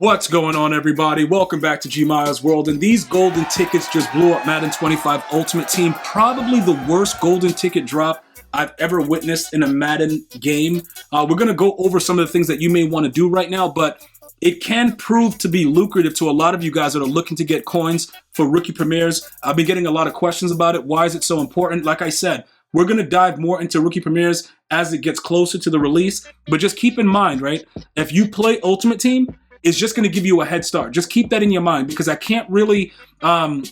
What's going on, everybody? Welcome back to GmiasWorld. And these golden tickets just blew up Madden 25 Ultimate Team. Probably the worst golden ticket drop I've ever witnessed in a Madden game. We're going to go over some of the things that you may want to do right now, but it can prove to be lucrative to a lot of you guys that are looking to get coins for rookie premieres. I've been getting a lot of questions about it. Why is it so important? Like I said, we're going to dive more into rookie premieres as it gets closer to the release. But just keep in mind, right? If you play Ultimate Team, it's just going to give you a head start. Just keep that in your mind, because I can't really, dive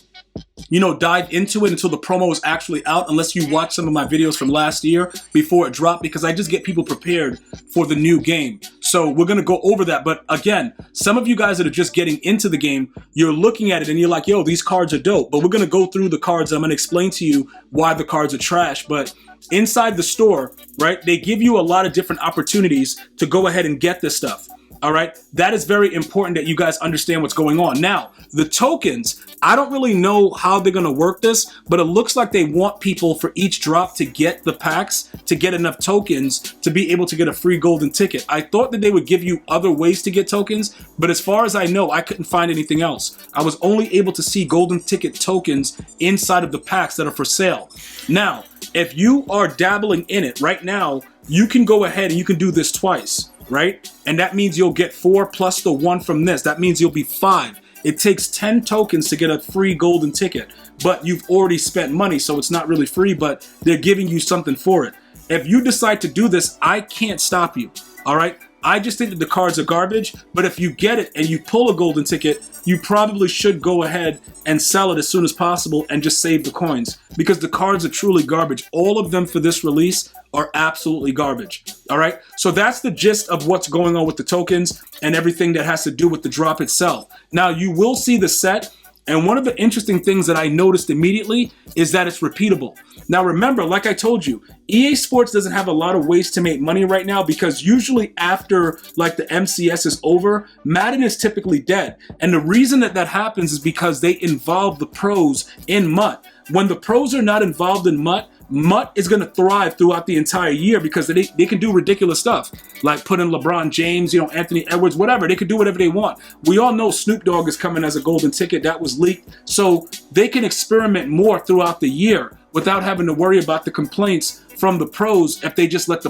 into it until the promo is actually out, unless you watch some of my videos from last year before it dropped, because I just get people prepared for the new game. So we're going to go over that. But again, some of you guys that are just getting into the game, you're looking at it and you're like, yo, these cards are dope. But we're going to go through the cards. And I'm going to explain to you why the cards are trash. But inside the store, right, they give you a lot of different opportunities to go ahead and get this stuff. All right, that is very important that you guys understand what's going on. Now, the tokens, I don't really know how they're going to work this, but it looks like they want people for each drop to get the packs, to get enough tokens to be able to get a free golden ticket. I thought that they would give you other ways to get tokens, but as far as I know, I couldn't find anything else. I was only able to see golden ticket tokens inside of the packs that are for sale. Now, if you are dabbling in it right now, you can go ahead and you can do this twice. Right? And that means you'll get 4 plus the 1 from this. That means you'll be 5. It takes 10 tokens to get a free golden ticket, but you've already spent money, so it's not really free, but they're giving you something for it. If you decide to do this, I can't stop you. All right? I just think that the cards are garbage, but if you get it and you pull a golden ticket, you probably should go ahead and sell it as soon as possible and just save the coins, because the cards are truly garbage. All of them for this release are absolutely garbage. All right, so that's the gist of what's going on with the tokens and everything that has to do with the drop itself. Now, you will see the set, and one of the interesting things that I noticed immediately is that it's repeatable. Now, remember, like I told you, EA Sports doesn't have a lot of ways to make money right now, because usually after like the MCS is over, Madden is typically dead. And the reason that that happens is because they involve the pros in MUT. When the pros are not involved in MUT is going to thrive throughout the entire year, because they can do ridiculous stuff, like put in LeBron James, Anthony Edwards, whatever. They can do whatever they want. We all know Snoop Dogg is coming as a golden ticket. That was leaked. So they can experiment more throughout the year without having to worry about the complaints from the pros if they just let the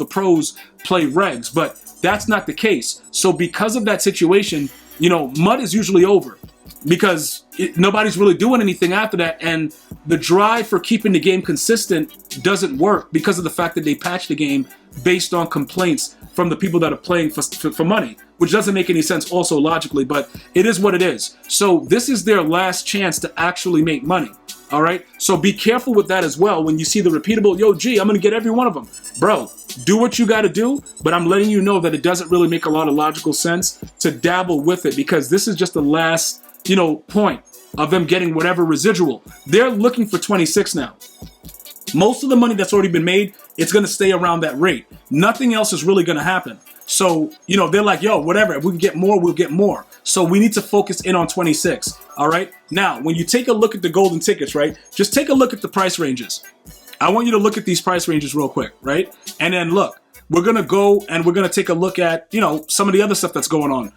pros play regs. But that's not the case. So because of that situation, MUT is usually over, because nobody's really doing anything after that, and the drive for keeping the game consistent doesn't work because of the fact that they patched the game based on complaints from the people that are playing for money, which doesn't make any sense also logically, but it is what it is. So this is their last chance to actually make money. All right, so be careful with that as well. When you see the repeatable, yo, G, I'm gonna get every one of them, bro. Do what you got to do, but I'm letting you know that it doesn't really make a lot of logical sense to dabble with it, because this is just the last point of them getting whatever residual. They're looking for 26 now. Most of the money that's already been made, it's going to stay around that rate. Nothing else is really going to happen. So, they're like, yo, whatever, if we can get more, we'll get more. So we need to focus in on 26. All right. Now, when you take a look at the golden tickets, right, just take a look at the price ranges. I want you to look at these price ranges real quick, right? And then look, we're going to go and we're going to take a look at, some of the other stuff that's going on.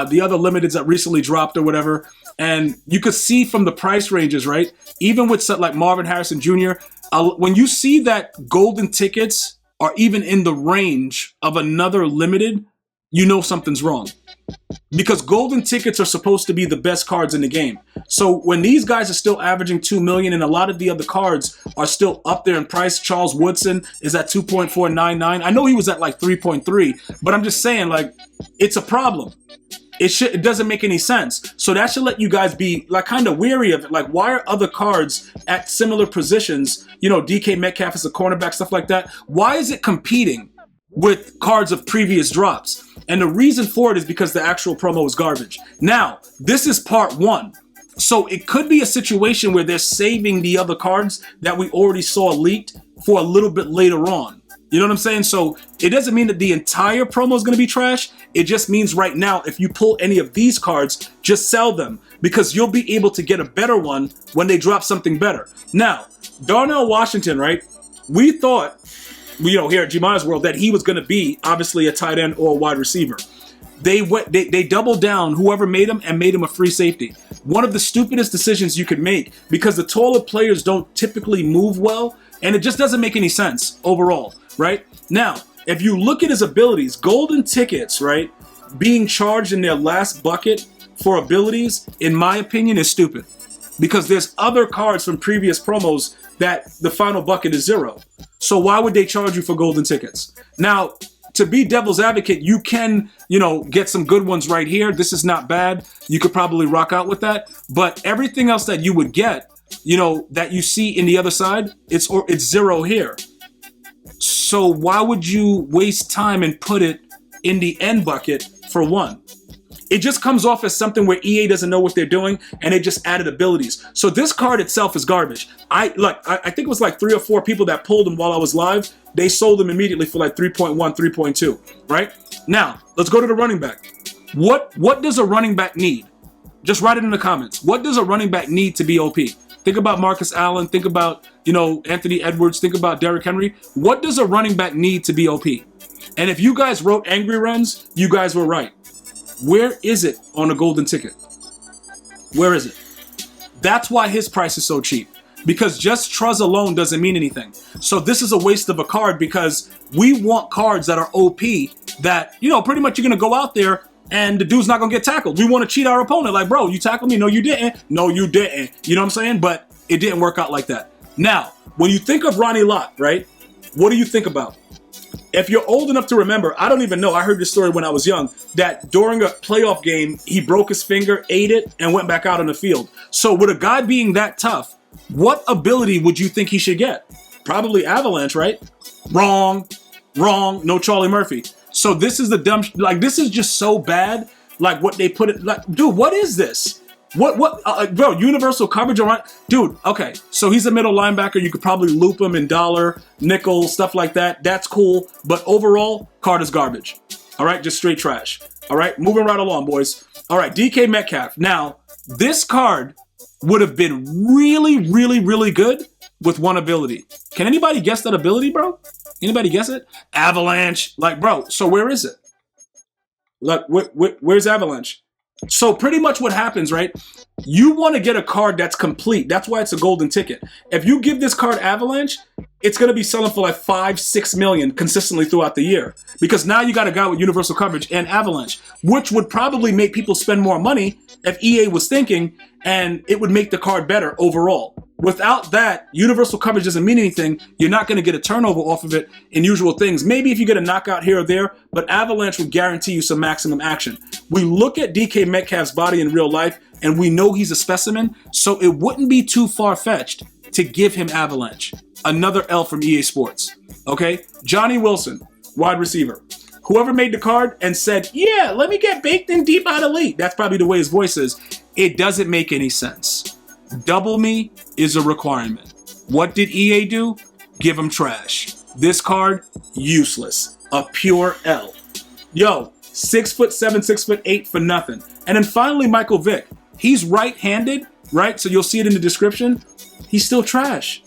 The other limiteds that recently dropped or whatever. And you could see from the price ranges, right? Even with stuff like Marvin Harrison Jr., when you see that golden tickets are even in the range of another limited, something's wrong. Because golden tickets are supposed to be the best cards in the game. So when these guys are still averaging 2 million and a lot of the other cards are still up there in price, Charles Woodson is at 2.499. I know he was at like 3.3, but I'm just saying, like, it's a problem. It doesn't make any sense. So that should let you guys be like kind of weary of it. Like, why are other cards at similar positions? DK Metcalf is a cornerback, stuff like that. Why is it competing with cards of previous drops? And the reason for it is because the actual promo is garbage. Now, this is part 1. So it could be a situation where they're saving the other cards that we already saw leaked for a little bit later on. You know what I'm saying? So it doesn't mean that the entire promo is going to be trash. It just means right now, if you pull any of these cards, just sell them, because you'll be able to get a better one when they drop something better. Now, Darnell Washington, right? We thought, here at GmiasWorld, that he was going to be obviously a tight end or a wide receiver. They doubled down, whoever made him, and made him a free safety. One of the stupidest decisions you could make, because the taller players don't typically move well, and it just doesn't make any sense overall, right? Now, if you look at his abilities, golden tickets, right, being charged in their last bucket for abilities, in my opinion, is stupid. Because there's other cards from previous promos that the final bucket is 0. So why would they charge you for golden tickets? Now, to be devil's advocate, you can, get some good ones right here. This is not bad. You could probably rock out with that. But everything else that you would get, that you see in the other side, it's 0 here. So why would you waste time and put it in the end bucket for 1? It just comes off as something where EA doesn't know what they're doing, and they just added abilities. So this card itself is garbage. I think it was like 3 or 4 people that pulled them while I was live. They sold them immediately for like 3.1, 3.2, right? Now, let's go to the running back. What does a running back need? Just write it in the comments. What does a running back need to be OP? Think about Marcus Allen. Think about, Anthony Edwards. Think about Derrick Henry. What does a running back need to be OP? And if you guys wrote Angry Wrens, you guys were right. Where is it on a golden ticket? Where is it? That's why his price is so cheap. Because just Truz alone doesn't mean anything. So this is a waste of a card, because we want cards that are OP that, pretty much you're going to go out there and the dude's not going to get tackled. We want to cheat our opponent. Like, bro, you tackled me? No, you didn't. No, you didn't. You know what I'm saying? But it didn't work out like that. Now, when you think of Ronnie Lott, right? What do you think about? If you're old enough to remember, I don't even know, I heard this story when I was young, that during a playoff game, he broke his finger, ate it, and went back out on the field. So with a guy being that tough, what ability would you think he should get? Probably Avalanche, right? Wrong. No Charlie Murphy. So this is the dumb, this is just so bad, what they put it, dude, what is this? Bro, universal coverage, all right? Dude, okay, so he's a middle linebacker. You could probably loop him in dollar, nickel, stuff like that. That's cool. But overall, card is garbage. All right, just straight trash. All right, moving right along, boys. All right, DK Metcalf. Now, this card would have been really, really, really good with 1 ability. Can anybody guess that ability, bro? Anybody guess it? Avalanche. Bro, so where is it? Where's Avalanche? So pretty much what happens, right? You want to get a card that's complete. That's why it's a golden ticket. If you give this card Avalanche, it's going to be selling for like 5-6 million consistently throughout the year. Because now you got a guy with universal coverage and Avalanche, which would probably make people spend more money if EA was thinking, and it would make the card better overall. Without that, universal coverage doesn't mean anything. You're not going to get a turnover off of it in usual things. Maybe if you get a knockout here or there, but Avalanche would guarantee you some maximum action. We look at DK Metcalf's body in real life, and we know he's a specimen, so it wouldn't be too far-fetched to give him Avalanche. Another L from EA Sports. Okay? Johnny Wilson, wide receiver. Whoever made the card and said, yeah, let me get baked in deep out elite. That's probably the way his voice is. It doesn't make any sense. Double me is a requirement. What did EA do? Give him trash. This card, useless. A pure L. Yo, 6'7", 6'8" for nothing. And then finally, Michael Vick. He's right-handed, right? So you'll see it in the description. He's still trash.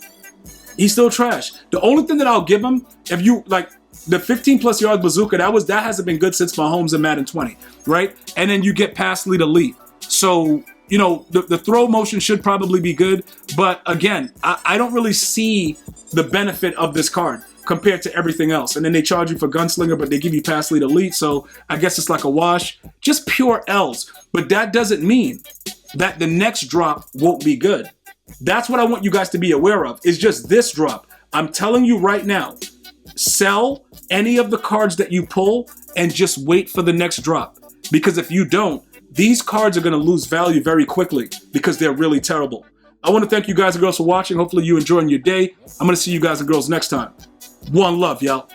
He's still trash. The only thing that I'll give him, if you, the 15-plus yard bazooka, that hasn't been good since Mahomes in Madden 20, right? And then you get past lead elite. So, the throw motion should probably be good. But again, I don't really see the benefit of this card compared to everything else. And then they charge you for Gunslinger, but they give you pass lead elite. So I guess it's like a wash. Just pure L's. But that doesn't mean that the next drop won't be good. That's what I want you guys to be aware of. It's just this drop. I'm telling you right now, sell any of the cards that you pull and just wait for the next drop. Because if you don't, these cards are going to lose value very quickly because they're really terrible. I want to thank you guys and girls for watching. Hopefully you enjoying your day. I'm going to see you guys and girls next time. One love, y'all.